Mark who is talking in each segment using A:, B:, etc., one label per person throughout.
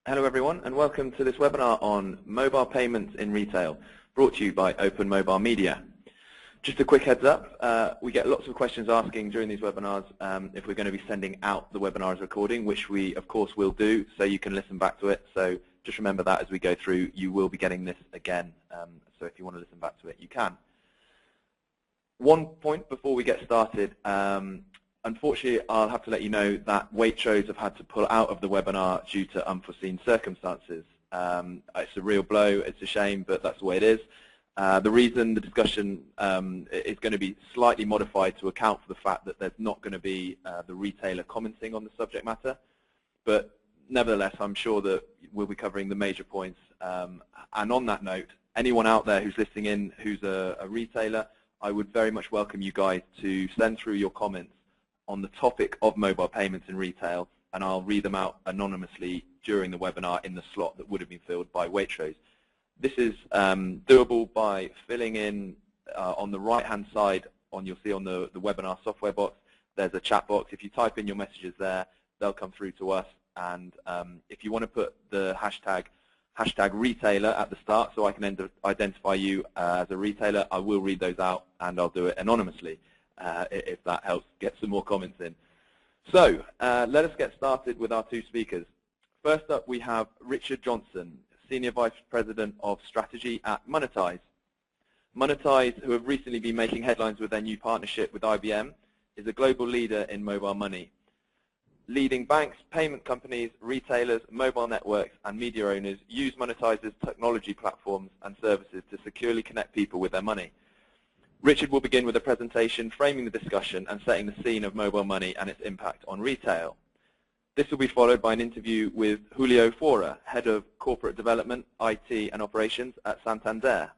A: Hello everyone and welcome to this webinar on mobile payments in retail, brought to you by Open Mobile Media. Just a quick heads up, we get lots of questions asking during these webinars if we're going to be sending out the webinar as recording, which we of course will do, so you can listen back to it. So just remember that as we go through, you will be getting this again, so if you want to listen back to it, you can. One point before we get started, unfortunately, I'll have to let you know that Waitrose have had to pull out of the webinar due to unforeseen circumstances. It's a real blow, it's a shame, but that's the way it is. The reason the discussion is going to be slightly modified to account for the fact that there's not going to be the retailer commenting on the subject matter, but nevertheless, I'm sure that we'll be covering the major points. And on that note, anyone out there who's listening in who's a retailer, I would very much welcome you guys to send through your comments on the topic of mobile payments in retail, and I'll read them out anonymously during the webinar in the slot that would have been filled by Waitrose. This is doable by filling in on the right-hand side, you'll see on the webinar software box, there's a chat box. If you type in your messages there, they'll come through to us, and if you want to put the hashtag retailer at the start so I can identify you as a retailer, I will read those out and I'll do it anonymously. If that helps get some more comments in. So let us get started with our two speakers. First up, we have Richard Johnson, Senior Vice President of Strategy at Monitise. Monitise, who have recently been making headlines with their new partnership with IBM, is a global leader in mobile money. Leading banks, payment companies, retailers, mobile networks, and media owners use Monitise's technology platforms and services to securely connect people with their money. Richard will begin with a presentation framing the discussion and setting the scene of mobile money and its impact on retail. This will be followed by an interview with Julio Fora, Head of Corporate Development, IT and Operations at Santander.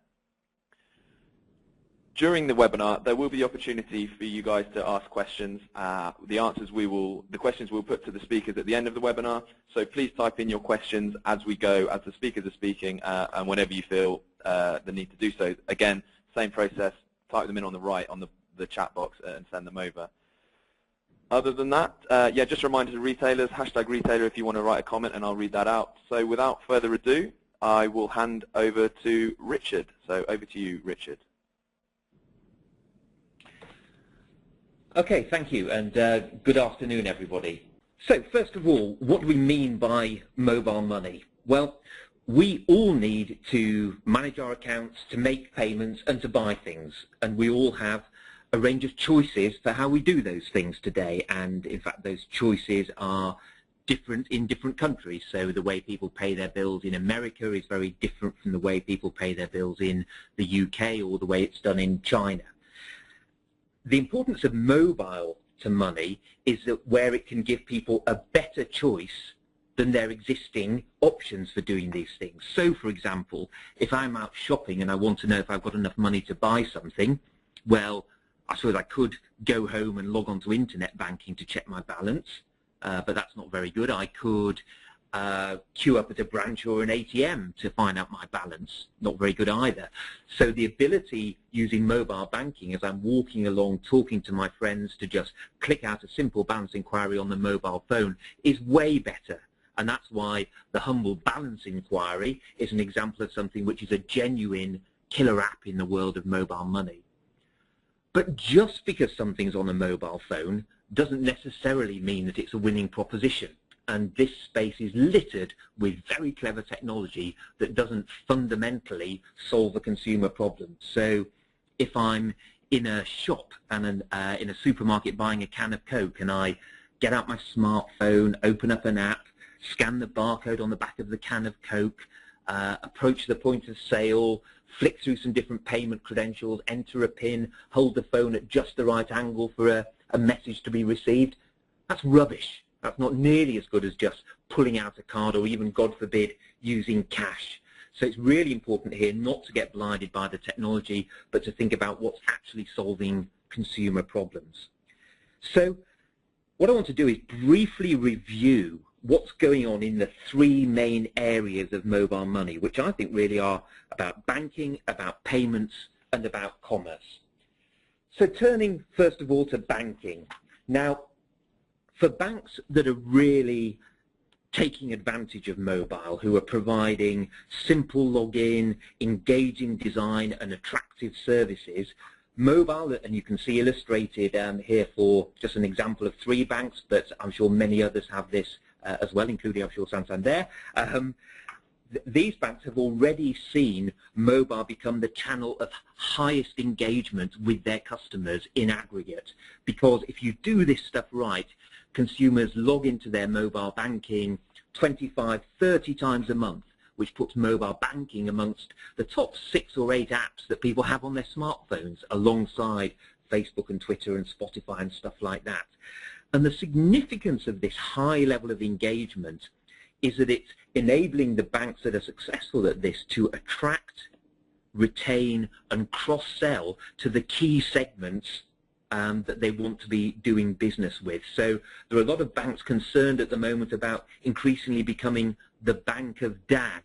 A: During the webinar, there will be the opportunity for you guys to ask questions. The questions we'll put to the speakers at the end of the webinar, so please type in your questions as we go, as the speakers are speaking, and whenever you feel the need to do so. Again, same process. Type them in on the right on the chat box and send them over. Other than that, yeah, just a reminder to retailers, hashtag retailer if you want to write a comment, and I'll read that out. So without further ado, I will hand over to Richard. So over to you, Richard.
B: Okay, thank you, and good afternoon, everybody. So first of all, what do we mean by mobile money? Well, we all need to manage our accounts, to make payments, and to buy things. And we all have a range of choices for how we do those things today. And in fact, those choices are different in different countries. So the way people pay their bills in America is very different from the way people pay their bills in the UK or the way it's done in China. The importance of mobile to money is that where it can give people a better choice than their existing options for doing these things. So, for example, if I'm out shopping and I want to know if I've got enough money to buy something, well, I suppose I could go home and log on to internet banking to check my balance, but that's not very good. I could queue up at a branch or an ATM to find out my balance, not very good either. So the ability using mobile banking as I'm walking along talking to my friends to just click out a simple balance inquiry on the mobile phone is way better. And that's why the humble balance inquiry is an example of something which is a genuine killer app in the world of mobile money. But just because something's on a mobile phone doesn't necessarily mean that it's a winning proposition. And this space is littered with very clever technology that doesn't fundamentally solve a consumer problem. So if I'm in a shop and in a supermarket buying a can of Coke, and I get out my smartphone, open up an app, scan the barcode on the back of the can of Coke, approach the point of sale, flick through some different payment credentials, enter a PIN, hold the phone at just the right angle for a message to be received, that's rubbish. That's not nearly as good as just pulling out a card or even, God forbid, using cash. So it's really important here not to get blinded by the technology, but to think about what's actually solving consumer problems. So what I want to do is briefly review what's going on in the three main areas of mobile money, which I think really are about banking, about payments, and about commerce. So turning first of all to banking. Now, for banks that are really taking advantage of mobile, who are providing simple login, engaging design and attractive services. Mobile, and you can see illustrated here for just an example of 3 banks, but I'm sure many others have this as well, including I'm sure Santander. These banks have already seen mobile become the channel of highest engagement with their customers in aggregate, because if you do this stuff right, consumers log into their mobile banking 25, 30 times a month, which puts mobile banking amongst the top 6 or 8 apps that people have on their smartphones, alongside Facebook and Twitter and Spotify and stuff like that. And the significance of this high level of engagement is that it's enabling the banks that are successful at this to attract, retain and cross-sell to the key segments that they want to be doing business with. So there are a lot of banks concerned at the moment about increasingly becoming the bank of dad,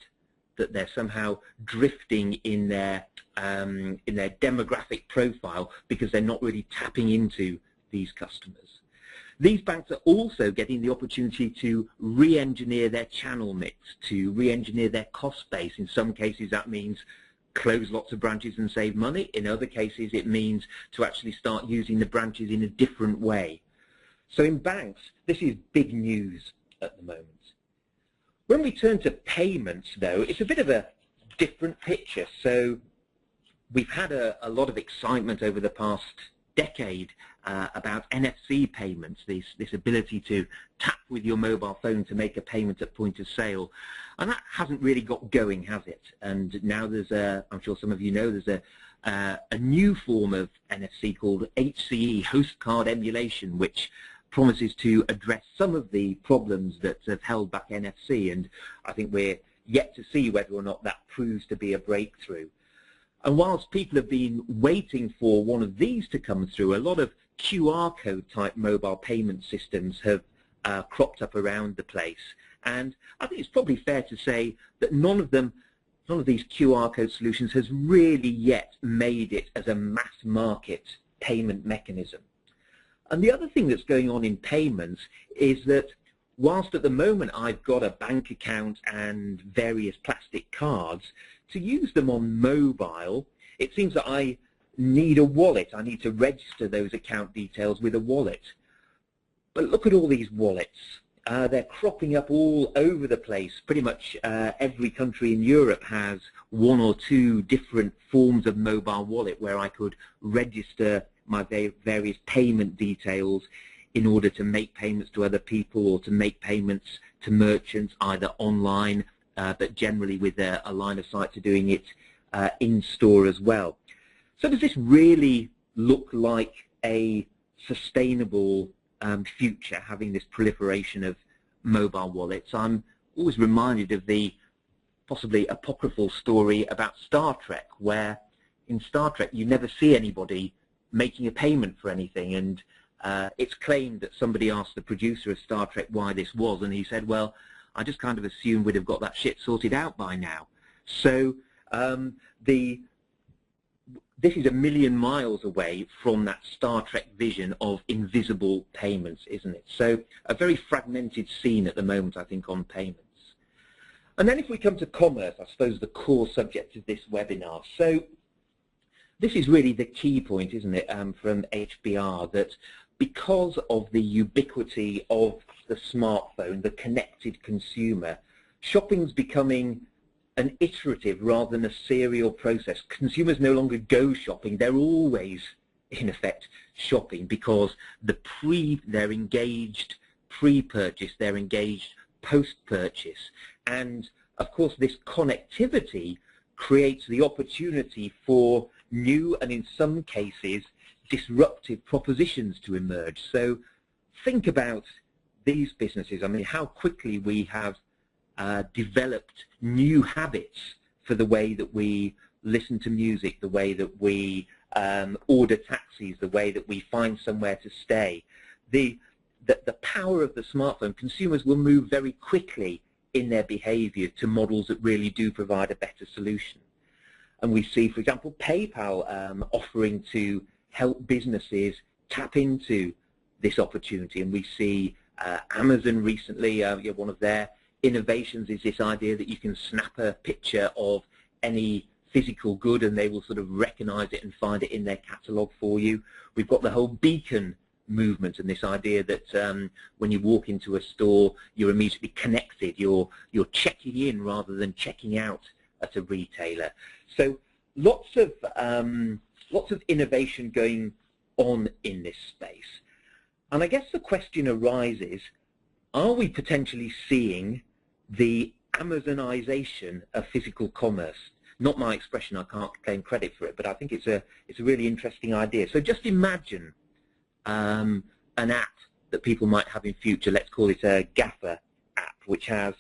B: that they're somehow drifting in their demographic profile because they're not really tapping into these customers. These banks are also getting the opportunity to re-engineer their channel mix, to re-engineer their cost base. In some cases that means close lots of branches and save money. In other cases it means to actually start using the branches in a different way. So in banks, this is big news at the moment. When we turn to payments, though, it's a bit of a different picture. So we've had a lot of excitement over the past decade about NFC payments, this ability to tap with your mobile phone to make a payment at point of sale. And that hasn't really got going, has it? And now there's I'm sure some of you know, there's a new form of NFC called HCE, host card emulation, which promises to address some of the problems that have held back NFC. And I think we're yet to see whether or not that proves to be a breakthrough. And whilst people have been waiting for one of these to come through, a lot of QR code type mobile payment systems have cropped up around the place. And I think it's probably fair to say that none of these QR code solutions has really yet made it as a mass market payment mechanism. And the other thing that's going on in payments is that whilst at the moment I've got a bank account and various plastic cards, to use them on mobile, it seems that I need a wallet. I need to register those account details with a wallet. But look at all these wallets. They're cropping up all over the place. Pretty much every country in Europe has 1 or 2 different forms of mobile wallet where I could register my various payment details in order to make payments to other people or to make payments to merchants, either online, but generally with a line of sight to doing it in-store as well. So does this really look like a sustainable future, having this proliferation of mobile wallets? I'm always reminded of the possibly apocryphal story about Star Trek, where in Star Trek you never see anybody making a payment for anything, and it's claimed that somebody asked the producer of Star Trek why this was, and he said, well, I just kind of assumed we'd have got that shit sorted out by now. So this is a million miles away from that Star Trek vision of invisible payments, isn't it? So a very fragmented scene at the moment, I think, on payments. And then if we come to commerce, I suppose the core subject of this webinar. So this is really the key point, isn't it, from HBR, that because of the ubiquity of the smartphone, the connected consumer, shopping's becoming an iterative rather than a serial process. Consumers no longer go shopping, they're always, in effect, shopping, because they're engaged pre-purchase, they're engaged post-purchase. And of course this connectivity creates the opportunity for new and in some cases disruptive propositions to emerge. So think about these businesses. I mean, how quickly we have developed new habits for the way that we listen to music, the way that we order taxis, the way that we find somewhere to stay. The power of the smartphone, consumers will move very quickly in their behavior to models that really do provide a better solution. And we see, for example, PayPal offering to help businesses tap into this opportunity, and we see Amazon recently, one of their innovations is this idea that you can snap a picture of any physical good and they will sort of recognize it and find it in their catalog for you. We've got the whole beacon movement and this idea that when you walk into a store, you're immediately connected. You're checking in rather than checking out at a retailer. So lots of innovation going on in this space. And I guess the question arises, are we potentially seeing the Amazonization of physical commerce? Not my expression, I can't claim credit for it, but I think it's a really interesting idea. So just imagine an app that people might have in future, let's call it a gaffer app, which has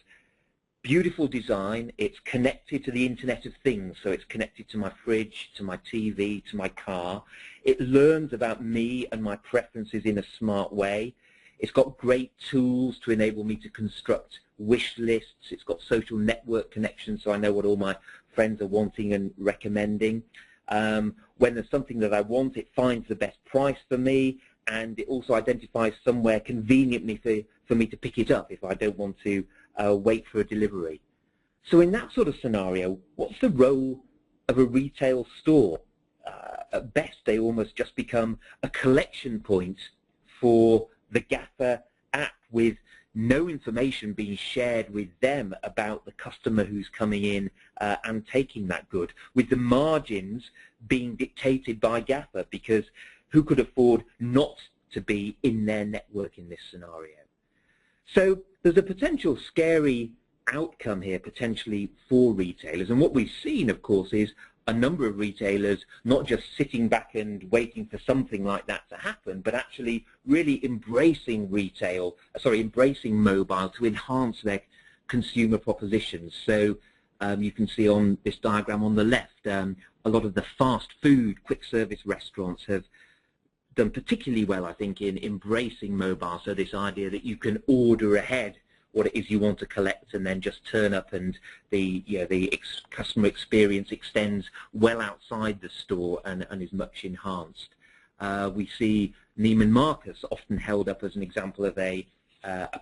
B: beautiful design, it's connected to the Internet of Things, so it's connected to my fridge, to my TV, to my car. It learns about me and my preferences in a smart way. It's got great tools to enable me to construct wish lists. It's got social network connections, so I know what all my friends are wanting and recommending. When there's something that I want, it finds the best price for me, and it also identifies somewhere conveniently for me to pick it up if I don't want to wait for a delivery. So in that sort of scenario, what's the role of a retail store? At best, they almost just become a collection point for the gaffer app, with no information being shared with them about the customer who's coming in and taking that good, with the margins being dictated by gaffer, because who could afford not to be in their network in this scenario? So there's a potential scary outcome here potentially for retailers, and what we've seen, of course, is a number of retailers not just sitting back and waiting for something like that to happen, but actually really embracing embracing mobile to enhance their consumer propositions. So you can see on this diagram on the left, a lot of the fast food, quick service restaurants have done particularly well, I think, in embracing mobile. So this idea that you can order ahead what it is you want to collect and then just turn up, and the customer experience extends well outside the store and is much enhanced. We see Neiman Marcus often held up as an example of a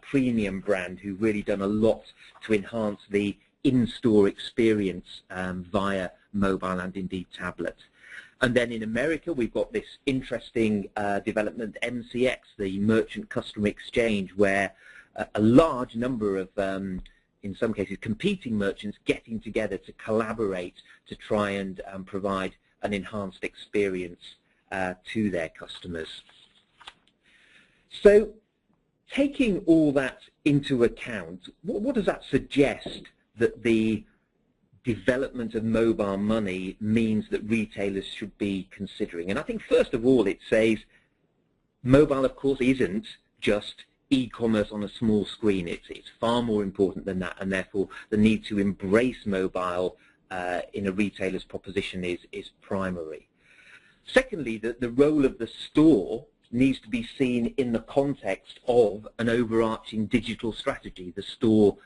B: premium brand who've really done a lot to enhance the in-store experience via mobile and indeed tablet. And then in America, we've got this interesting development, MCX, the Merchant Customer Exchange, where a large number of, in some cases, competing merchants getting together to collaborate to try and provide an enhanced experience to their customers. So taking all that into account, what does that suggest that the development of mobile money means that retailers should be considering? And I think, first of all, it says mobile, of course, isn't just e-commerce on a small screen. It's far more important than that, and therefore the need to embrace mobile in a retailer's proposition is primary. Secondly, the role of the store needs to be seen in the context of an overarching digital strategy. The store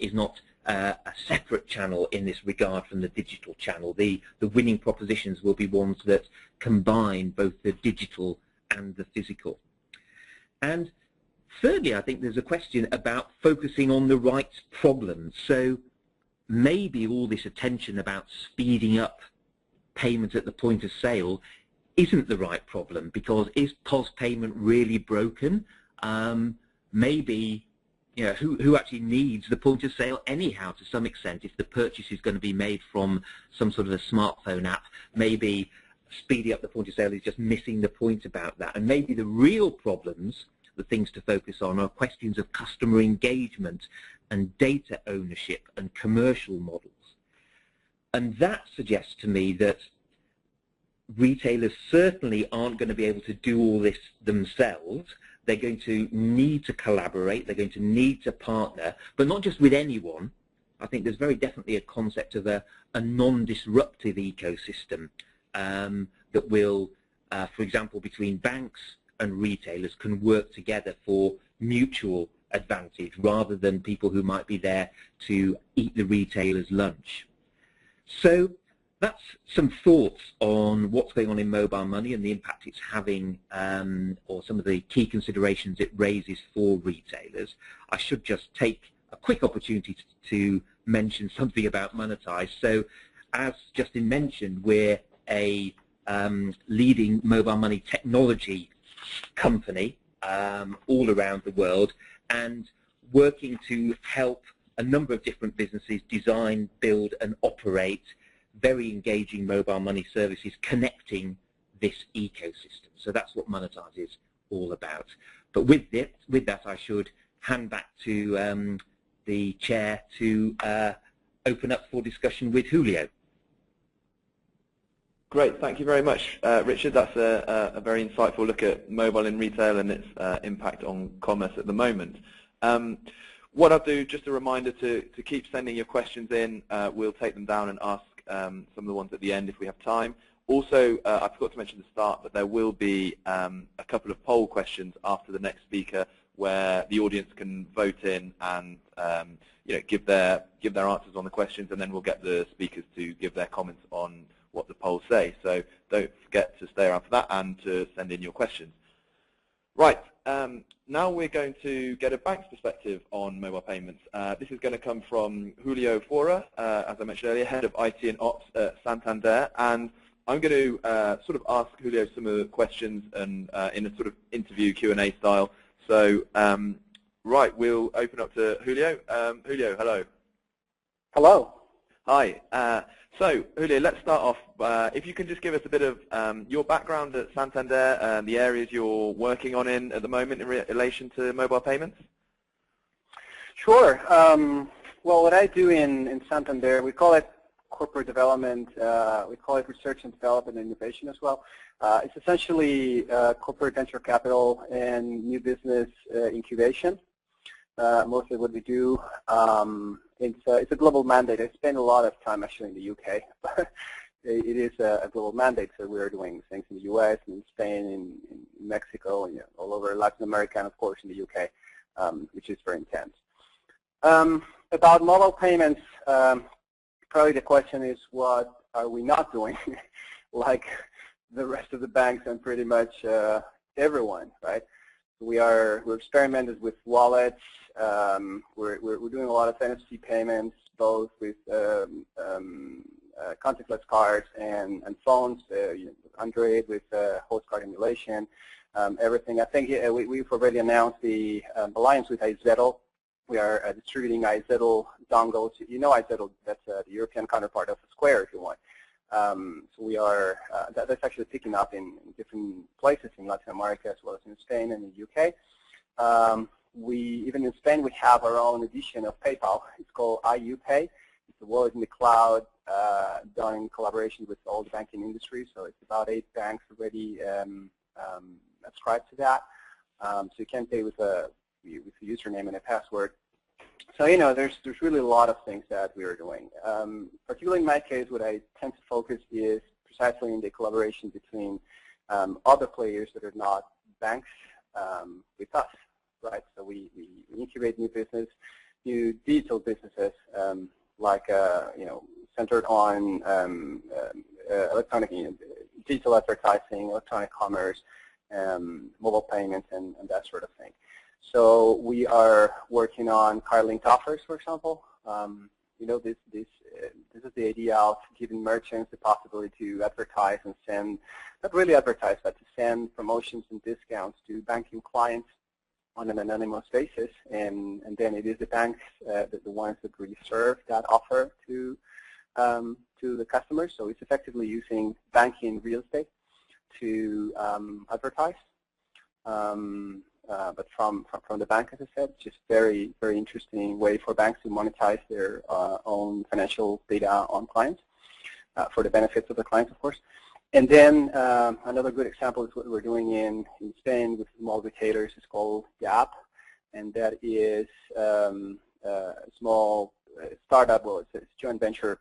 B: is not a separate channel in this regard from the digital channel. The winning propositions will be ones that combine both the digital and the physical. And thirdly, I think there's a question about focusing on the right problems. So maybe all this attention about speeding up payments at the point of sale isn't the right problem, because is POS payment really broken? Maybe, you know, who actually needs the point of sale anyhow to some extent? If the purchase is going to be made from some sort of a smartphone app, maybe speeding up the point of sale is just missing the point about that. And maybe the real problems, the things to focus on, are questions of customer engagement and data ownership and commercial models. And that suggests to me that retailers certainly aren't going to be able to do all this themselves. They're going to need to collaborate, they're going to need to partner, but not just with anyone. I think there's very definitely a concept of a non-disruptive ecosystem that will, for example, between banks and retailers can work together for mutual advantage rather than people who might be there to eat the retailer's lunch. So that's some thoughts on what's going on in mobile money and the impact it's having, or some of the key considerations it raises for retailers. I should just take a quick opportunity to mention something about Monitise. So, as Justin mentioned, we're a leading mobile money technology company all around the world, and working to help a number of different businesses design, build, and operate very engaging mobile money services connecting this ecosystem. So that's what Monitise is all about. But with that, I should hand back to the chair to open up for discussion with Julio.
A: Great, thank you very much, Richard. That's a very insightful look at mobile in retail and its impact on commerce at the moment. What I'll do, just a reminder to keep sending your questions in. We'll take them down and ask some of the ones at the end if we have time. Also, I forgot to mention at the start, but there will be a couple of poll questions after the next speaker where the audience can vote in and give their answers on the questions, and then we'll get the speakers to give their comments on what the polls say. So don't forget to stay around for that and to send in your questions. Right, now we're going to get a bank's perspective on mobile payments. This is going to come from Julio Fora, as I mentioned earlier, Head of IT and Ops at Santander. And I'm going to sort of ask Julio some of the questions and in a sort of interview Q&A style. So, right, we'll open up to Julio. Julio, hello.
C: Hello.
A: Hi. So, Julio, let's start off. If you can just give us a bit of your background at Santander and the areas you're working on at the moment in relation to mobile payments.
C: Sure. Well, what I do in Santander, we call it corporate development. We call it research and development and innovation as well. It's essentially corporate venture capital and new business incubation. Mostly what we do. It's a global mandate. I spend a lot of time actually in the UK, but it is a global mandate. So we're doing things in the US, in Spain, in Mexico, and all over Latin America, and of course in the UK, which is very intense. About mobile payments, probably the question is, what are we not doing? Like the rest of the banks and pretty much everyone, right? We're experimenting with wallets. We're doing a lot of NFC payments, both with contactless cards and phones, Android with host card emulation, everything. I think we've already announced the alliance with iZettle. We are distributing iZettle dongles. You know iZettle, that's the European counterpart of Square, if you want. So we are, that's actually picking up in different places in Latin America as well as in Spain and the UK. Even in Spain, we have our own edition of PayPal. It's called IUPay. It's a wallet in the cloud done in collaboration with all the banking industry. So it's about 8 banks already subscribed to that. So you can pay with a username and a password. So, there's really a lot of things that we are doing. Particularly in my case, what I tend to focus is precisely in the collaboration between other players that are not banks with us, right? So we incubate new digital businesses, like, centered on electronic, digital advertising, electronic commerce, mobile payments, and that sort of thing. So we are working on card-linked offers, for example. This is the idea of giving merchants the possibility to advertise and send, not really advertise, but to send promotions and discounts to banking clients on an anonymous basis, and then it is the banks, the ones that reserve that offer to the customers. So it's effectively using banking real estate to advertise. But from the bank, as I said, just very, very interesting way for banks to monetize their own financial data on clients for the benefits of the clients, of course. And then another good example is what we're doing in Spain with small retailers. It's called Gap, and that is a small startup. Well, it's a joint venture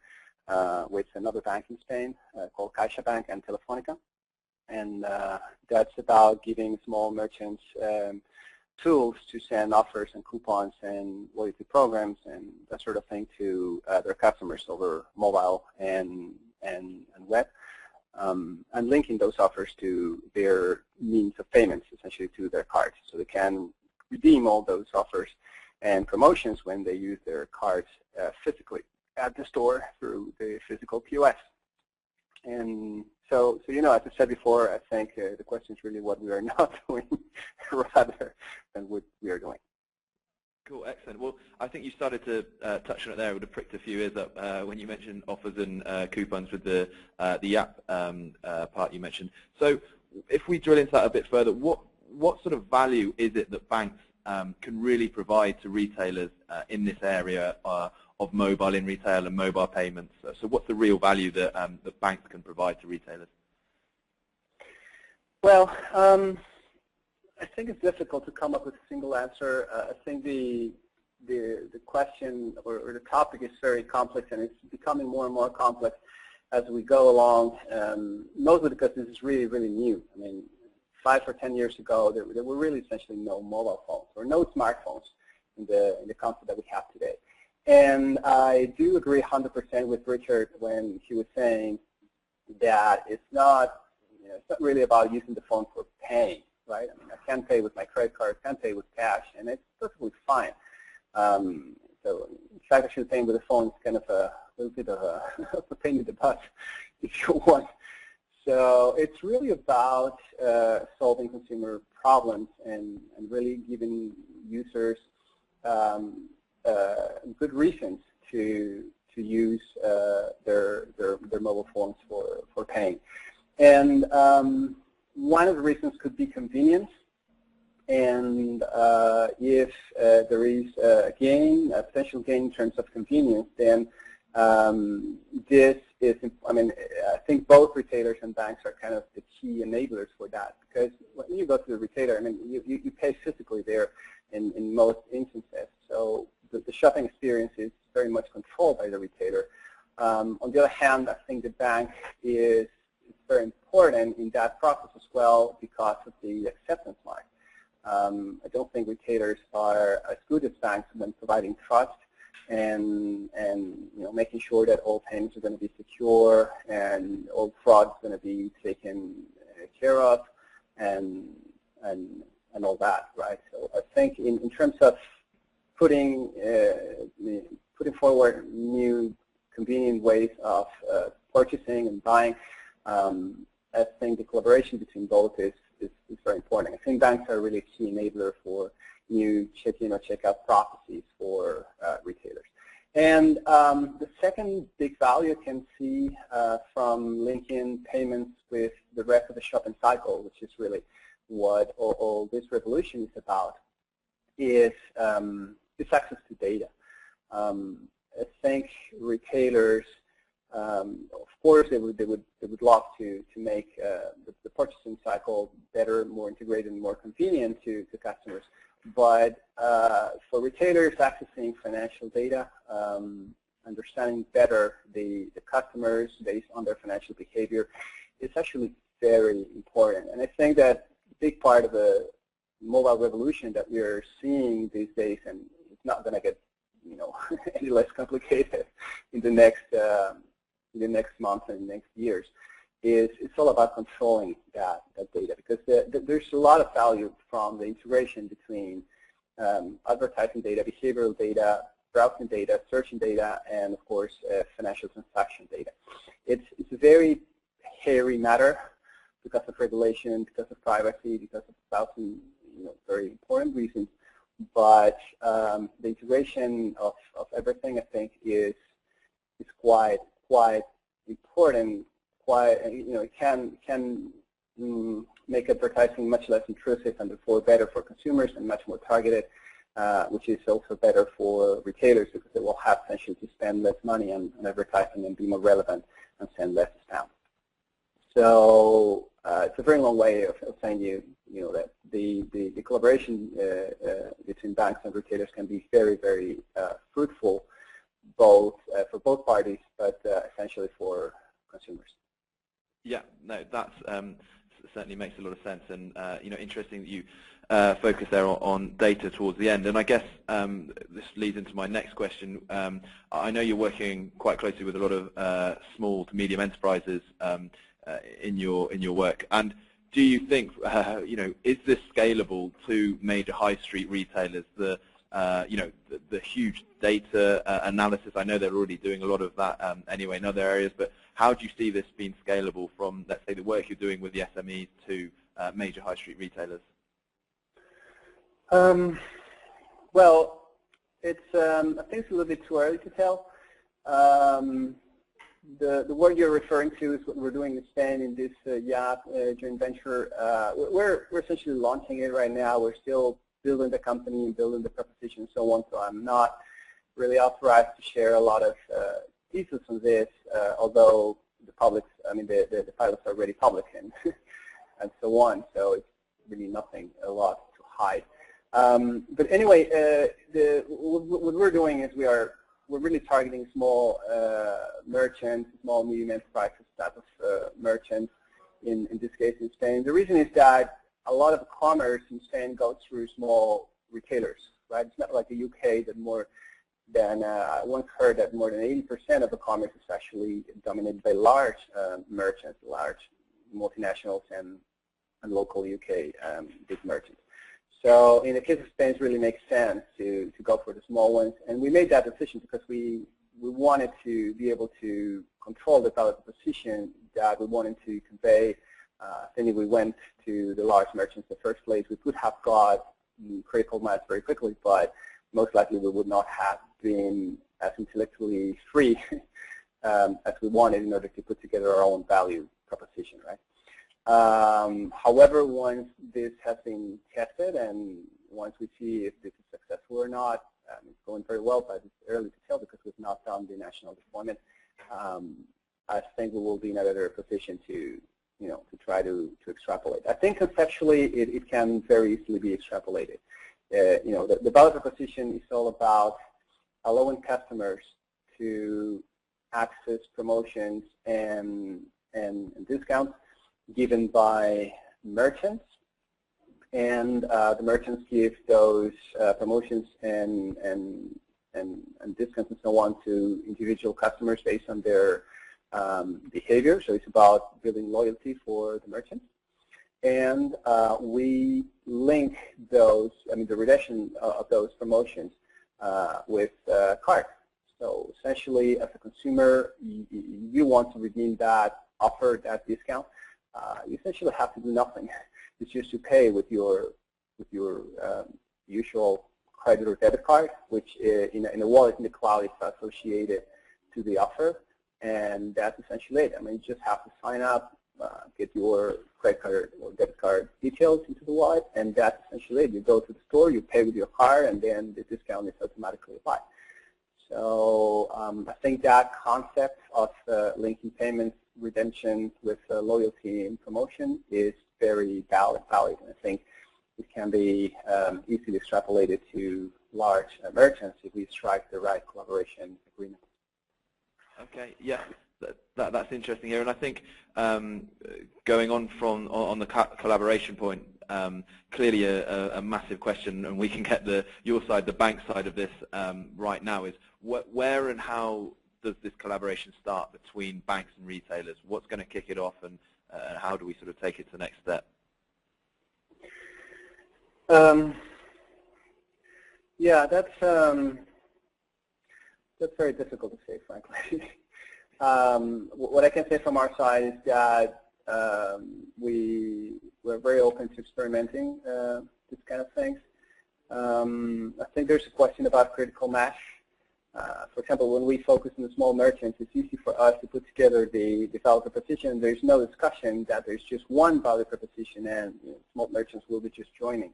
C: with another bank in Spain called CaixaBank and Telefónica. And that's about giving small merchants tools to send offers and coupons and loyalty programs and that sort of thing to their customers over mobile and and web, and linking those offers to their means of payments, essentially to their cards, so they can redeem all those offers and promotions when they use their cards physically at the store through the physical POS. And so as I said before, I think the question is really what we are not doing rather than what we are doing.
A: Cool, excellent. Well, I think you started to touch on it there. I would have pricked a few ears up when you mentioned offers and coupons with the app part you mentioned. So if we drill into that a bit further, what sort of value is it that banks can really provide to retailers in this area of mobile in retail and mobile payments? So what's the real value that that banks can provide to retailers?
C: Well, I think it's difficult to come up with a single answer. I think the question or the topic is very complex, and it's becoming more and more complex as we go along, mostly because this is really, really new. I mean, 5 or 10 years ago, there were really essentially no mobile phones or no smartphones in the concept that we have today. And I do agree 100% with Richard when he was saying that it's not really about using the phone for paying, right? I mean, I can pay with my credit card, I can pay with cash, and it's perfectly fine. So in fact, actually paying with the phone is kind of a little bit of a pain in the butt, if you want. So it's really about solving consumer problems and really giving users good reasons to use their mobile phones for paying. And one of the reasons could be convenience. And if there is a potential gain in terms of convenience, then this is, I think both retailers and banks are kind of the key enablers for that. Because when you go to the retailer, you pay physically there in most instances. So the shopping experience is very much controlled by the retailer. On the other hand, I think the bank is very important in that process as well because of the acceptance line. I don't think retailers are as good as banks when providing trust and making sure that all payments are going to be secure and all fraud is going to be taken care of and all that, right? So I think in terms of putting forward new convenient ways of purchasing and buying, I think the collaboration between both is very important. I think banks are really a key enabler for new check-in or check-out processes for retailers. And the second big value you can see from linking payments with the rest of the shopping cycle, which is really what all this revolution is about, is access to data. I think retailers, of course, they would love to make the purchasing cycle better, more integrated, and more convenient to customers. But for retailers, accessing financial data, understanding better the customers based on their financial behavior is actually very important. And I think that a big part of the mobile revolution that we are seeing these days, and it's not going to get any less complicated in the next month and next years, is it's all about controlling that data, because there's a lot of value from the integration between advertising data, behavioral data, browsing data, searching data, and of course financial transaction data. It's a very hairy matter because of regulation, because of privacy, because of 1,000 very important reasons. But the integration of everything, I think, is quite important. It can make advertising much less intrusive and therefore better for consumers and much more targeted, which is also better for retailers because they will have potential to spend less money on advertising and be more relevant and send less spam. So it's a very long way of saying that the collaboration between banks and retailers can be very, very fruitful, both for both parties, but essentially for consumers.
A: Yeah, no, that's certainly makes a lot of sense, and interesting that you focus there on data towards the end. And I guess this leads into my next question. I know you're working quite closely with a lot of small to medium enterprises in your work, and do you think is this scalable to major high street retailers? The huge data analysis. I know they're already doing a lot of that anyway in other areas, but how do you see this being scalable from, let's say, the work you're doing with the SMEs to major high street retailers?
C: Well, it's I think it's a little bit too early to tell. The work you're referring to is what we're doing in Spain in this yacht joint venture. We're essentially launching it right now. We're still building the company and building the proposition and so on, so I'm not really authorized to share a lot of details on this, although the pilots are already public and and so on, so it's really nothing a lot to hide. But anyway, what we're doing is we're really targeting small merchants, small medium enterprises type of merchants in this case in Spain. The reason is that a lot of commerce in Spain goes through small retailers, right? It's not like the UK that more than, I once heard that more than 80% of the commerce is actually dominated by large merchants, large multinationals and local UK big merchants. So in the case of Spain, it really makes sense to go for the small ones. And we made that decision because we wanted to be able to control the value proposition that we wanted to convey. I think if we went to the large merchants in the first place, we could have got critical mass very quickly, but most likely we would not have been as intellectually free as we wanted in order to put together our own value proposition, right? However, once this has been tested and once we see if this is successful or not, it's going very well, but it's early to tell because we've not done the national deployment. I think we will be in a better position to try to extrapolate. I think conceptually it can very easily be extrapolated. The value proposition is all about allowing customers to access promotions and discounts given by merchants, and the merchants give those promotions and discounts and so on to individual customers based on their behavior. So it's about building loyalty for the merchants. And we link those, the redemption of those promotions with cards. So essentially, as a consumer, you want to redeem that offer, that discount. You essentially have to do nothing. It's just to pay with your usual credit or debit card, which in a wallet in the cloud is associated to the offer, and that's essentially it. You just have to sign up, get your credit card or debit card details into the wallet, and that's essentially it. You go to the store, you pay with your card, and then the discount is automatically applied. So I think that concept of linking payments, redemption with loyalty and promotion is very valid, and I think it can be easily extrapolated to large merchants if we strike the right collaboration agreement.
A: Okay, yeah, that's interesting here, and I think going on on the collaboration point, clearly a massive question, and we can get your side, the bank side of this right now, is where and how does this collaboration start between banks and retailers? What's going to kick it off, and how do we sort of take it to the next step?
C: Yeah, that's very difficult to say, frankly. What I can say from our side is that we're very open to experimenting this kind of things. I think there's a question about critical mass. For example, when we focus on the small merchants, it's easy for us to put together the value proposition. There's no discussion that there's just one value proposition and small merchants will be just joining.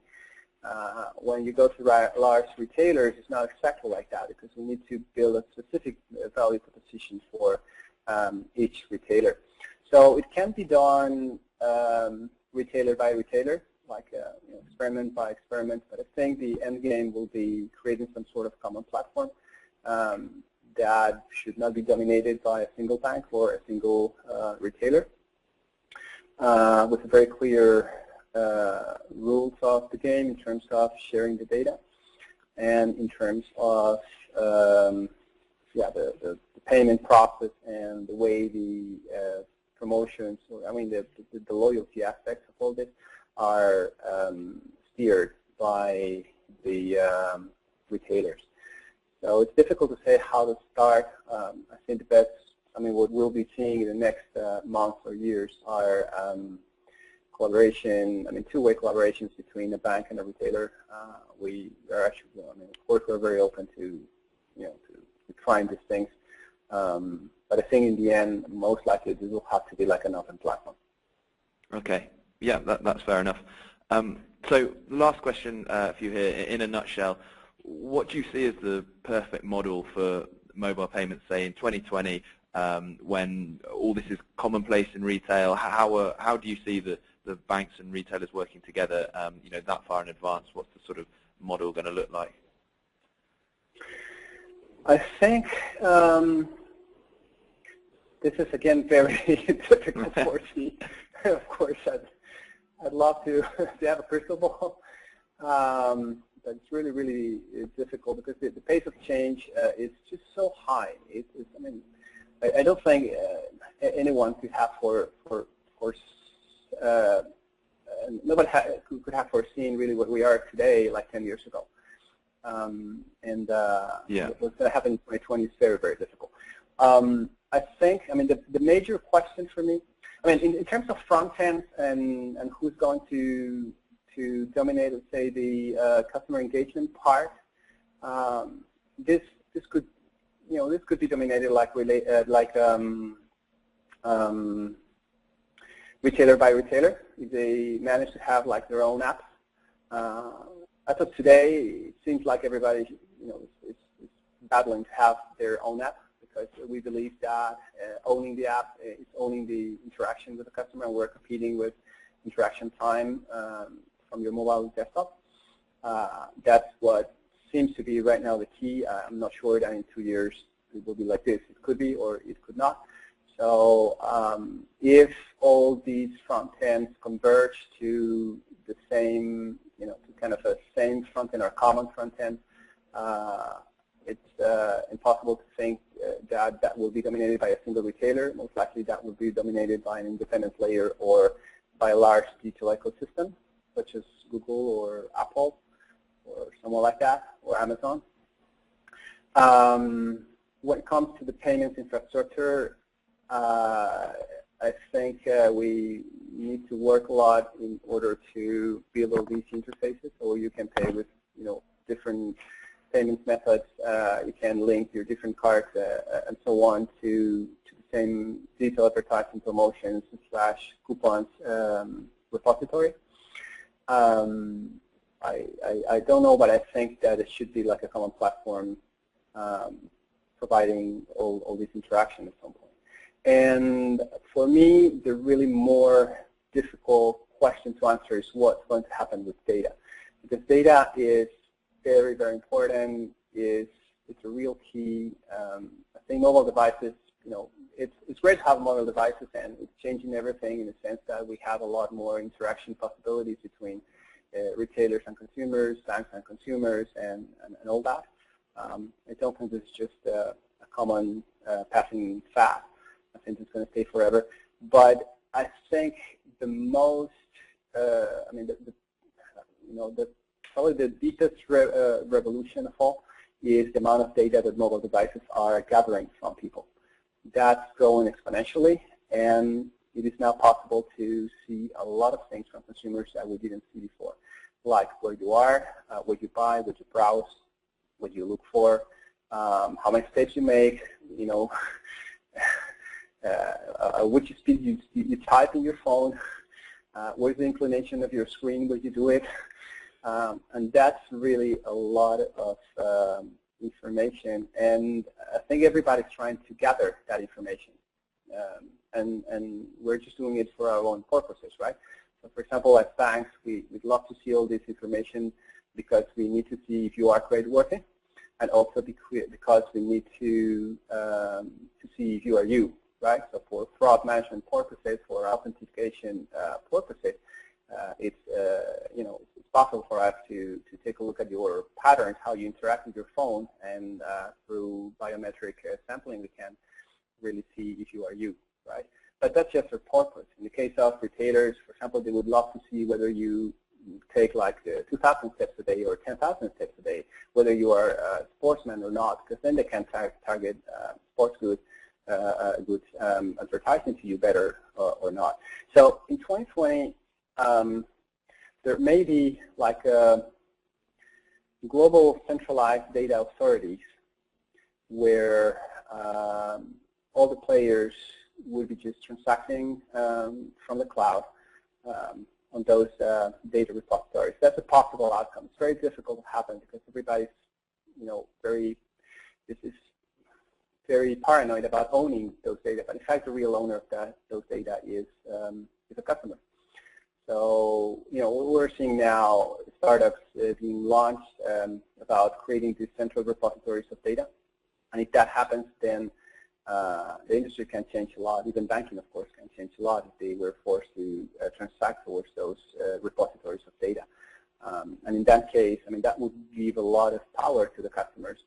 C: When you go to large retailers, it's not exactly like that because we need to build a specific value proposition for each retailer. So it can be done retailer by retailer, like experiment by experiment, but I think the end game will be creating some sort of common platform that should not be dominated by a single bank or a single retailer. with a very clear rules of the game in terms of sharing the data and in terms of the payment process and the way the promotions, or I mean the loyalty aspects of all this are steered by the retailers. So it's difficult to say how to start. I think the best, I mean, what we'll be seeing in the next months or years are collaboration, I mean, two-way collaborations between a bank and a retailer. We are actually, I mean, of course, we're very open to, to trying these things. But I think in the end, most likely this will have to be like an open platform.
A: Okay. Yeah, that's fair enough. So the last question for you here, in a nutshell, what do you see as the perfect model for mobile payments, say in 2020, when all this is commonplace in retail? How do you see the banks and retailers working together, that far in advance? What's the sort of model going to look like?
C: I think this is again very difficult to foresee. Of course, I'd love to have a crystal ball, but it's really, really difficult because the pace of change is just so high. I mean, I don't think anyone could have nobody could have foreseen really what we are today like 10 years ago. What's going to happen in 2020 is very, very difficult. I think, I mean, the major question for me, I mean, in terms of front end and who's going to dominate, let's say, the customer engagement part, this could, this could be dominated like retailer by retailer, if they manage to have like their own apps. As of today, it seems like everybody, is battling to have their own app, because we believe that owning the app is owning the interaction with the customer, and we're competing with interaction time from your mobile desktop. That's what seems to be right now the key. I'm not sure that in 2 years it will be like this. It could be, or it could not. So if all these front ends converge to the same, to kind of a same front end or common front end, it's impossible to think that will be dominated by a single retailer. Most likely that will be dominated by an independent player or by a large digital ecosystem, such as Google or Apple or someone like that, or Amazon. When it comes to the payments infrastructure, I think we need to work a lot in order to build all these interfaces, so you can pay with different payment methods. You can link your different cards and so on to the same digital advertising promotions / coupons repository. I don't know, but I think that it should be like a common platform providing all these interactions at some point. And for me, the really more difficult question to answer is what's going to happen with data. Because data is very, very important. It's a real key. I think mobile devices, it's great to have mobile devices, and it's changing everything in the sense that we have a lot more interaction possibilities between retailers and consumers, banks and consumers, and all that. I don't think this is just a common passing fad. I think it's going to stay forever. But I think the most, probably the deepest revolution of all is the amount of data that mobile devices are gathering from people. That's growing exponentially, and it is now possible to see a lot of things from consumers that we didn't see before, like where you are, what you buy, what you browse, what you look for, how many steps you make, which speed you type in your phone, what is the inclination of your screen when you do it. And that's really a lot of information, and I think everybody's trying to gather that information. And we're just doing it for our own purposes, right? So for example, as banks, we'd love to see all this information because we need to see if you are creditworthy, and also because we need to see if you are you, right? So for fraud management purposes, for education purposes, it's it's possible for us to take a look at your patterns, how you interact with your phone, and through biometric sampling, we can really see if you are you, right? But that's just for purpose. In the case of retailers, for example, they would love to see whether you take like 2,000 steps a day or 10,000 steps a day, whether you are a sportsman or not, because then they can target sports goods advertising to you better or not. So in 2020, there may be like global centralized data authorities where all the players would be just transacting from the cloud on those data repositories. That's a possible outcome. It's very difficult to happen because everybody's, very paranoid about owning those data. But in fact, the real owner of those data is a customer. So, what we're seeing now, startups being launched about creating these central repositories of data. And if that happens, then the industry can change a lot. Even banking, of course, can change a lot if they were forced to transact towards those repositories of data. And in that case, that would give a lot of power to the customers,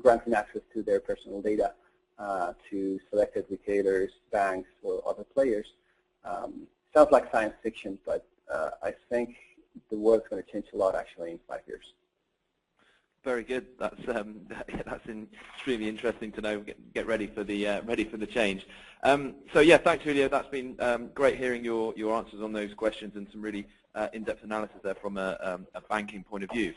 C: granting access to their personal data to selected retailers, banks, or other players. Sounds like science fiction, but I think the world's going to change a lot actually in 5 years.
A: Very good. That's extremely interesting to know. Get ready for the change. So yeah, thanks, Julio. That's been great hearing your answers on those questions and some really in-depth analysis there from a banking point of view.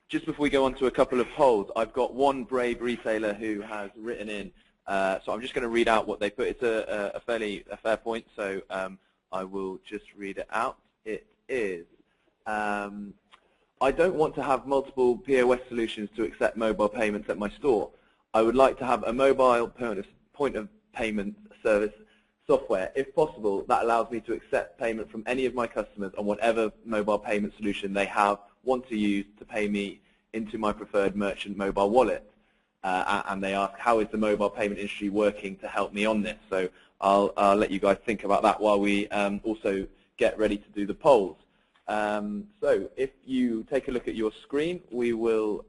A: Just before we go on to a couple of polls, I've got one brave retailer who has written in. So I'm just going to read out what they put. It's a fair point, so I will just read it out. It is, I don't want to have multiple POS solutions to accept mobile payments at my store. I would like to have a mobile point of payment service software. If possible, that allows me to accept payment from any of my customers on whatever mobile payment solution they want to use to pay me into my preferred merchant mobile wallet. And they ask, how is the mobile payment industry working to help me on this? So I'll let you guys think about that while we also get ready to do the polls. So if you take a look at your screen, we will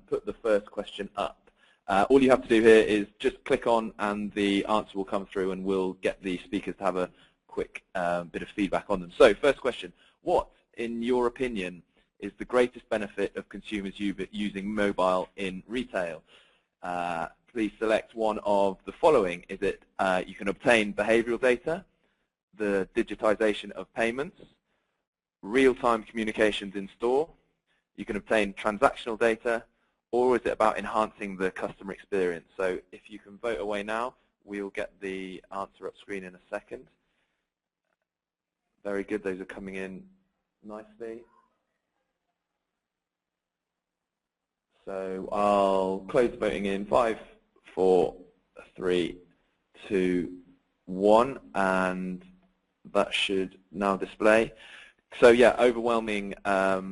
A: put the first question up. All you have to do here is just click on and the answer will come through, and we'll get the speakers to have a quick bit of feedback on them. So first question, what, in your opinion, is the greatest benefit of consumers using mobile in retail? Please select one of the following. Is it you can obtain behavioral data, the digitization of payments, real-time communications in store, you can obtain transactional data, or is it about enhancing the customer experience? So if you can vote away now, we'll get the answer up screen in a second. Very good, those are coming in nicely. So I'll close the voting in 5, 4, 3, 2, 1, and that should now display. So yeah, overwhelming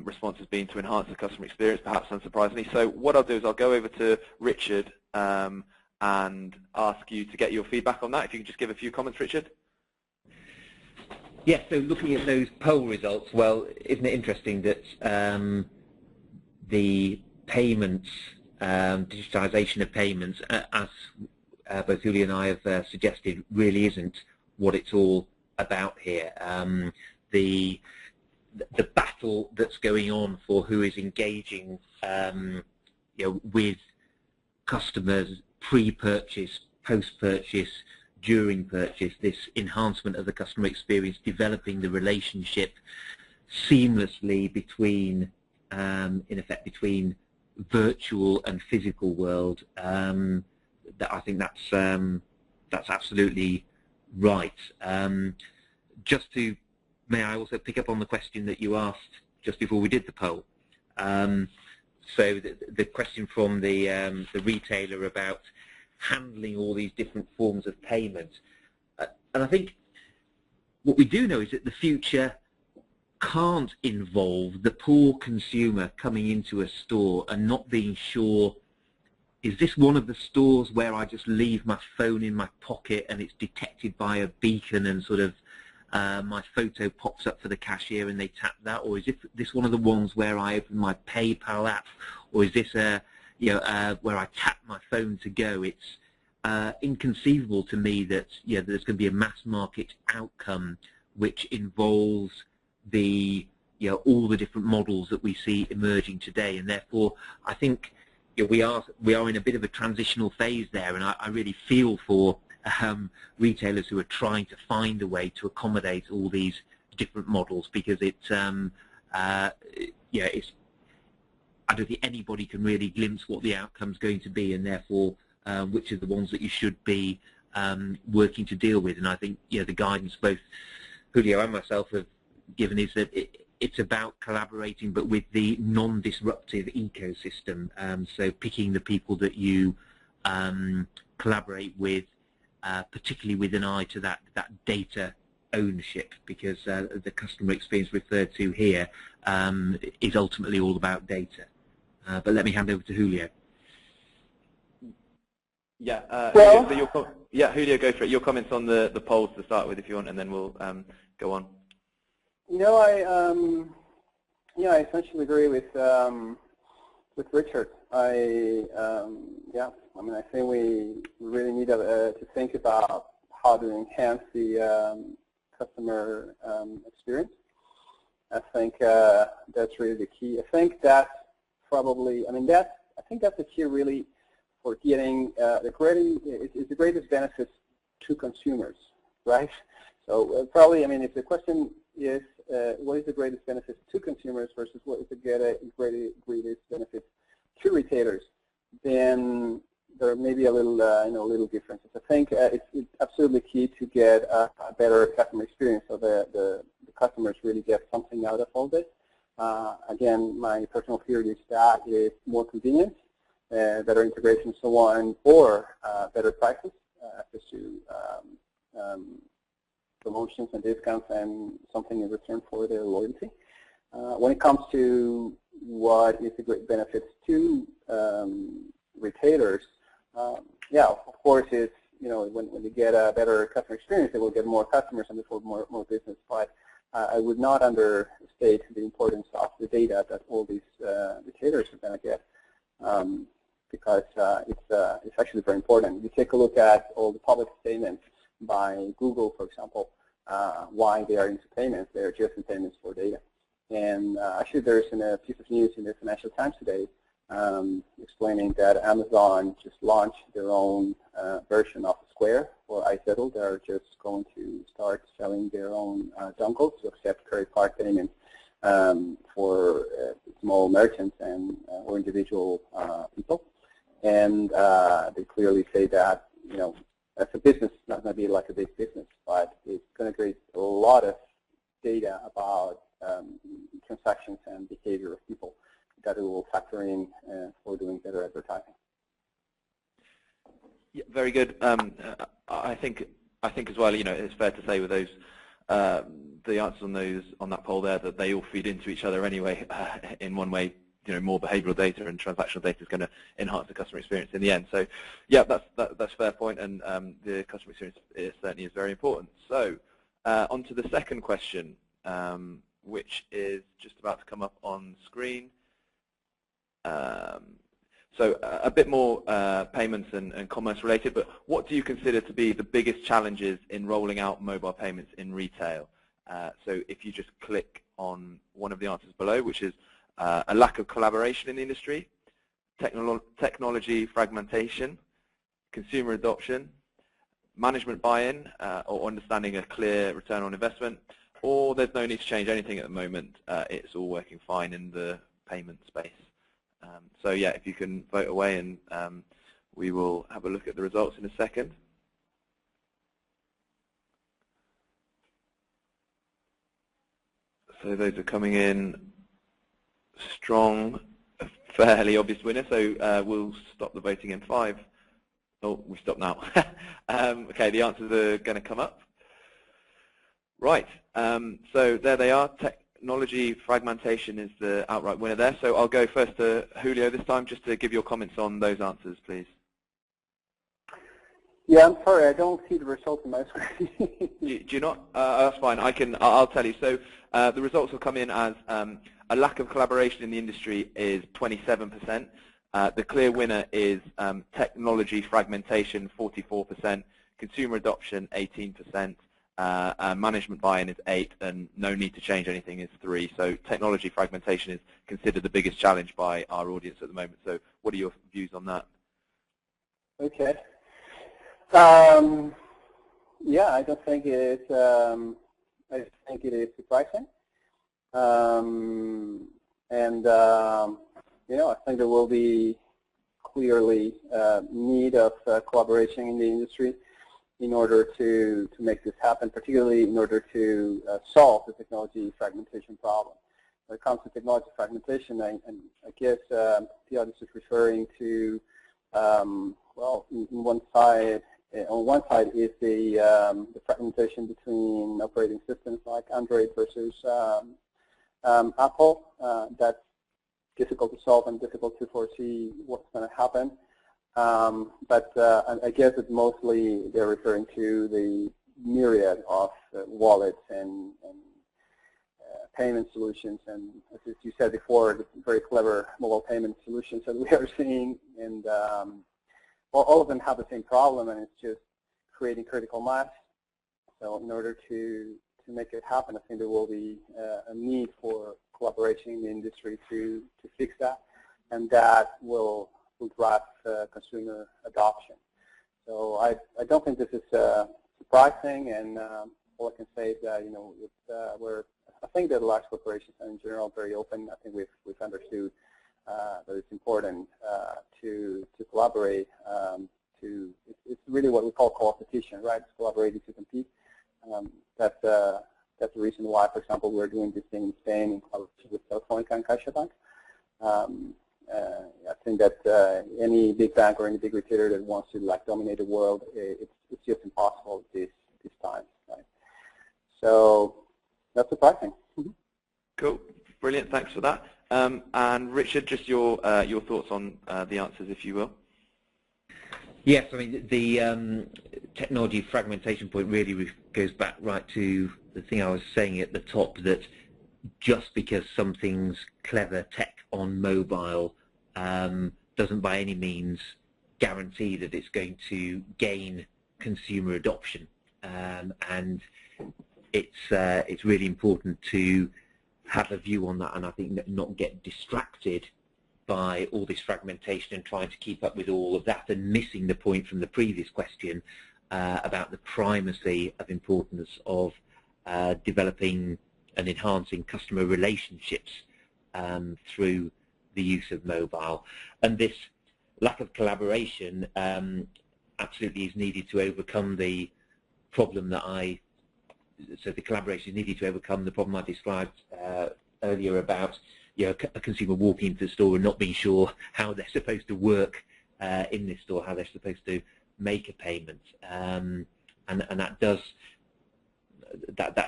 A: response has been to enhance the customer experience, perhaps unsurprisingly. So what I'll do is I'll go over to Richard and ask you to get your feedback on that. If you can just give a few comments, Richard.
B: Yes, so looking at those poll results, well, isn't it interesting that the payments, digitization of payments, as both Julia and I have suggested, really isn't what it's all about here. The battle that's going on for who is engaging with customers pre-purchase, post-purchase, during purchase, this enhancement of the customer experience, developing the relationship seamlessly between, in effect, between virtual and physical world. That I think that's absolutely right. May I also pick up on the question that you asked just before we did the poll? So the question from the retailer about handling all these different forms of payment. And I think what we do know is that the future can't involve the poor consumer coming into a store and not being sure is this one of the stores where I just leave my phone in my pocket and it's detected by a beacon and sort of my photo pops up for the cashier and they tap that, or is this one of the ones where I open my PayPal app, or is this where I tap my phone to go? It's inconceivable to me that there's going to be a mass market outcome which involves the all the different models that we see emerging today, and therefore I think we are in a bit of a transitional phase there, and I really feel for retailers who are trying to find a way to accommodate all these different models, because it's I don't think anybody can really glimpse what the outcome's going to be, and therefore which are the ones that you should be working to deal with. And I think the guidance both Julio and myself have given is that it's about collaborating, but with the non-disruptive ecosystem. So picking the people that you collaborate with, particularly with an eye to that data ownership, because the customer experience referred to here is ultimately all about data. But let me hand over to Julio.
A: Yeah,
C: well,
A: Julio, go for it. Your comments on the polls to start with, if you want, and then we'll go on.
C: I essentially agree with Richard. I think we really need to think about how to enhance the customer experience. I think that's really the key. I think that's probably, I think that's the key really for getting the greatest benefits to consumers, right? So probably, if the question is what is the greatest benefit to consumers versus what is the greatest benefit to retailers, then there may be a little differences. I think it's absolutely key to get a better customer experience, so the customers really get something out of all this. Again, my personal theory is that it's more convenience, better integration, so on, or better prices, access to promotions and discounts, and something in return for their loyalty. When it comes to what is the great benefits to retailers, of course, it's when they get a better customer experience, they will get more customers and therefore more business. But I would not understate the importance of the data that all these retailers are going to get, because it's actually very important. If you take a look at all the public statements by Google, for example, why they are into payments, they are just in payments for data. And actually, there's a piece of news in the Financial Times today explaining that Amazon just launched their own version of Square for iSettle. They're just going to start selling their own dongles to accept credit card payments for small merchants and or individual people. And they clearly say that, as a business, it's not going to be like a big business, but it's going to create a lot of data about transactions and behavior of people that it will factor in for doing better advertising.
A: Yeah, very good. I think as well, it's fair to say with those the answers on that poll there that they all feed into each other anyway. In one way, more behavioural data and transactional data is going to enhance the customer experience in the end. So, yeah, that's a fair point, and the customer experience certainly is very important. So, on to the second question, which is just about to come up on screen. So a bit more payments and commerce related, but what do you consider to be the biggest challenges in rolling out mobile payments in retail? So if you just click on one of the answers below, which is a lack of collaboration in the industry, technology fragmentation, consumer adoption, management buy-in or understanding a clear return on investment, or there's no need to change anything at the moment, it's all working fine in the payment space. So yeah, if you can vote away, and we will have a look at the results in a second. So those are coming in strong, a fairly obvious winner. So we'll stop the voting in 5. Oh, we stop now. Okay, the answers are going to come up. Right. So there they are. technology fragmentation is the outright winner there. So I'll go first to Julio this time, just to give your comments on those answers, please.
C: Yeah, I'm sorry, I don't see the results in my screen.
A: Do you not? That's fine. I'll tell you. So the results will come in as a lack of collaboration in the industry is 27%. The clear winner is technology fragmentation, 44%. Consumer adoption, 18%. Management buy-in is 8%, and no need to change anything is 3%. So technology fragmentation is considered the biggest challenge by our audience at the moment. So what are your views on that?
C: Okay. Yeah, I don't think it is. I think it is surprising, and you know, I think there will be clearly need of collaboration in the industry in order to make this happen, particularly in order to solve the technology fragmentation problem. When it comes to technology fragmentation, I guess the audience is referring to, well, on one side is the fragmentation between operating systems like Android versus Apple. That's difficult to solve and difficult to foresee what's going to happen. But I guess it's mostly they're referring to the myriad of wallets and payment solutions, and as you said before, the very clever mobile payment solutions that we are seeing, and all of them have the same problem, and it's just creating critical mass. So in order to make it happen, I think there will be a need for collaboration in the industry to fix that, and that will drive consumer adoption. So I don't think this is surprising, and all I can say is that, you know, I think that large corporations are in general very open. I think we've understood that it's important to collaborate. It's really what we call co-opetition, right? It's collaborating to compete. That's the reason why, for example, we're doing this thing in Spain in collaboration with Telefónica and CaixaBank. I think that any big bank or any big retailer that wants to dominate the world, it's just impossible this time, right? So that's surprising.
A: Cool, brilliant. Thanks for that. And Richard, just your thoughts on the answers, if you will.
B: Yes, I mean, the technology fragmentation point really goes back right to the thing I was saying at the top, that just because something's clever tech on mobile doesn't by any means guarantee that it's going to gain consumer adoption. And it's really important to have a view on that, and I think not get distracted by all this fragmentation and trying to keep up with all of that, and missing the point from the previous question about the primacy of importance of developing and enhancing customer relationships through the use of mobile. And this lack of collaboration absolutely is needed to overcome the problem so the collaboration is needed to overcome the problem I described earlier about, you know, a consumer walking into the store and not being sure how they're supposed to work in this store, how they're supposed to make a payment, and that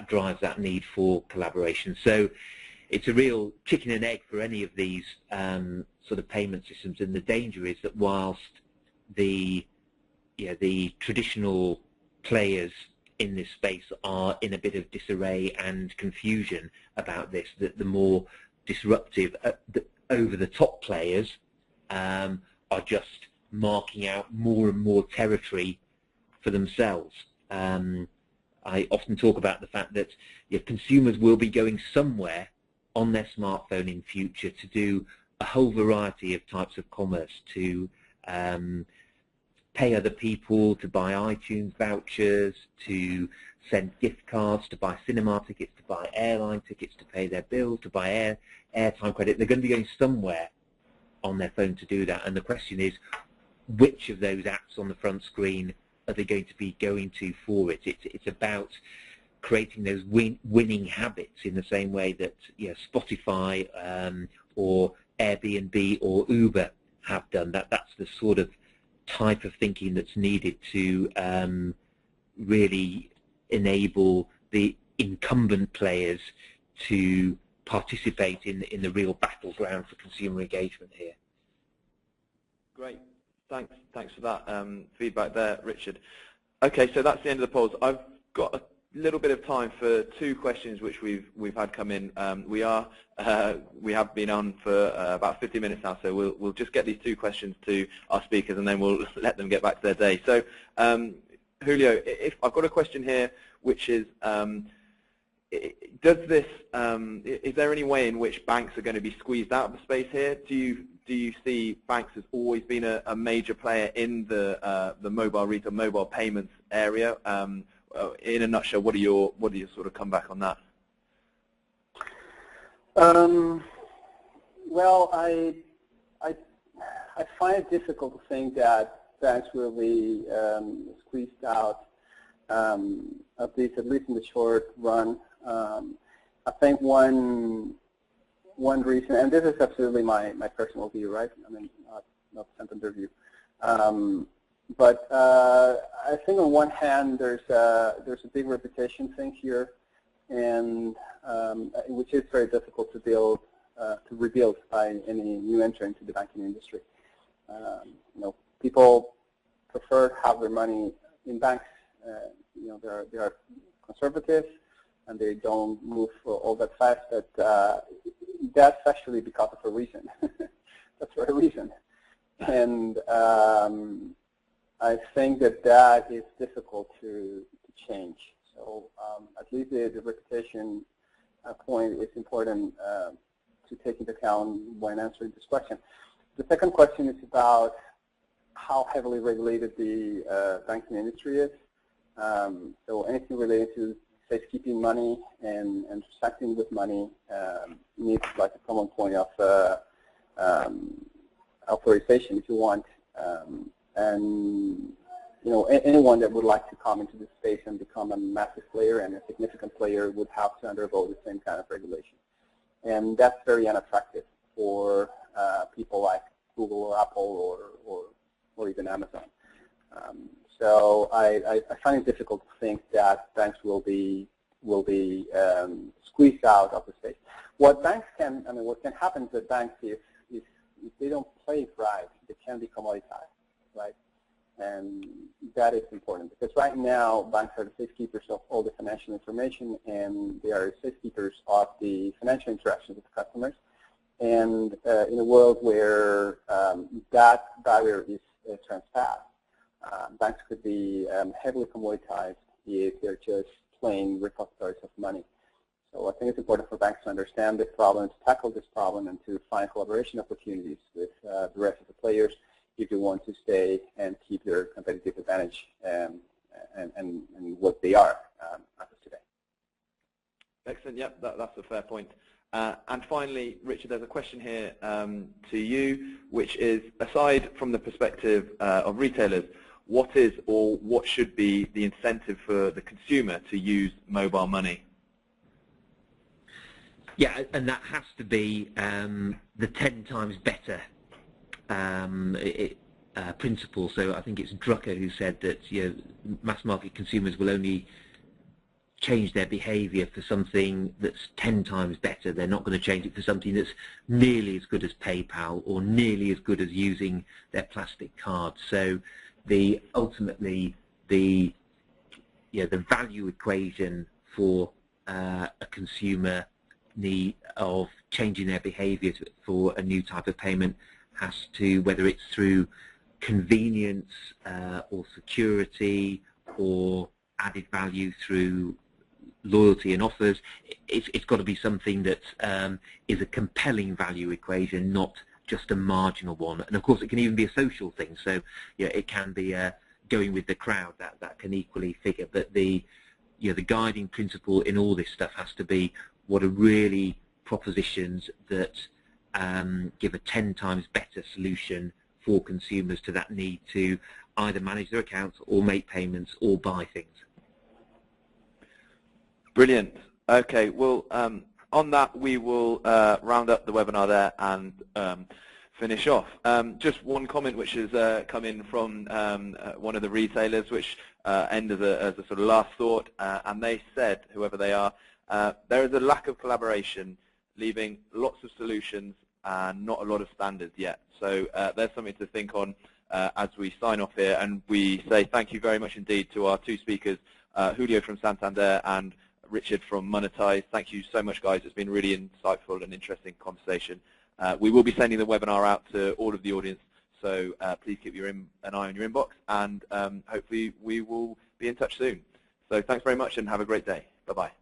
B: drives that need for collaboration. So it's a real chicken and egg for any of these sort of payment systems, and the danger is that whilst the traditional players in this space are in a bit of disarray and confusion about this, that the more disruptive, over-the-top players are just marking out more and more territory for themselves. I often talk about the fact that consumers will be going somewhere on their smartphone in future to do a whole variety of types of commerce, to pay other people, to buy iTunes vouchers, to send gift cards, to buy cinema tickets, to buy airline tickets, to pay their bills, to buy airtime credit. They're going to be going somewhere on their phone to do that, and the question is, which of those apps on the front screen are they going to be going to for it? It's about creating those winning habits in the same way that Spotify or Airbnb or Uber have done. That's the sort of type of thinking that's needed to really enable the incumbent players to participate in the real battleground for consumer engagement here.
A: Great. Thanks for that feedback there, Richard. Okay, so that's the end of the polls. I've got a little bit of time for two questions which we've had come in. We have been on for about 50 minutes now, so we'll just get these two questions to our speakers and then we'll let them get back to their day. So Julio, if I've got a question here, which is, is there any way in which banks are going to be squeezed out of the space here? Do you see banks as always been a major player in the mobile retail, mobile payments area? In a nutshell, what are your sort of comeback on that?
C: Well, I find it difficult to think that banks will be squeezed out, at least in the short run. I think one reason, and this is absolutely my personal view, right? I mean, not Santander view. But I think on one hand there's a big reputation thing here, and which is very difficult to rebuild by any new entrant to the banking industry. People prefer to have their money in banks. They are conservative and they don't move all that fast. But that's actually because of a reason. That's for a reason, and I think that is difficult to change. So at least the reputation point is important to take into account when answering this question. The second question is about how heavily regulated the banking industry is. So anything related to safekeeping money and transacting with money needs like a common point of authorization, if you want. And anyone that would like to come into this space and become a massive player and a significant player would have to undergo the same kind of regulation. And that's very unattractive for people like Google or Apple or even Amazon. So I find it difficult to think that banks will be squeezed out of the space. What can happen to banks if they don't play it right, they can be commoditized. Right, and that is important because right now banks are the safekeepers of all the financial information, and they are safekeepers of the financial interactions with customers. And in a world where that barrier is transpassed, banks could be heavily commoditized if they're just plain repositories of money. So I think it's important for banks to understand this problem, to tackle this problem, and to find collaboration opportunities with the rest of the players if you want to stay and keep their competitive advantage and what they are as of today.
A: Excellent. Yep, that's a fair point. And finally, Richard, there's a question here to you, which is, aside from the perspective of retailers, what is or what should be the incentive for the consumer to use mobile money?
B: Yeah, and that has to be the 10 times better principle. So I think it's Drucker who said that mass market consumers will only change their behavior for something that's 10 times better. They're not going to change it for something that's nearly as good as PayPal or nearly as good as using their plastic cards. So ultimately the value equation for a consumer need of changing their behavior for a new type of payment has to, whether it's through convenience or security or added value through loyalty and offers, it's got to be something that is a compelling value equation, not just a marginal one. And of course it can even be a social thing, so it can be going with the crowd, that can equally figure. But the guiding principle in all this stuff has to be what are really propositions that give a 10 times better solution for consumers to that need to either manage their accounts or make payments or buy things.
A: Brilliant. Okay, well, on that we will round up the webinar there and finish off. Just one comment which has come in from one of the retailers, which ended as a sort of last thought, and they said, whoever they are, there is a lack of collaboration, leaving lots of solutions and not a lot of standards yet. So there's something to think on as we sign off here, and we say thank you very much indeed to our two speakers, Julio from Santander and Richard from Monitise. Thank you so much, guys. It's been really insightful and interesting conversation. We will be sending the webinar out to all of the audience, so please keep an eye on your inbox, and hopefully we will be in touch soon. So thanks very much and have a great day. Bye-bye.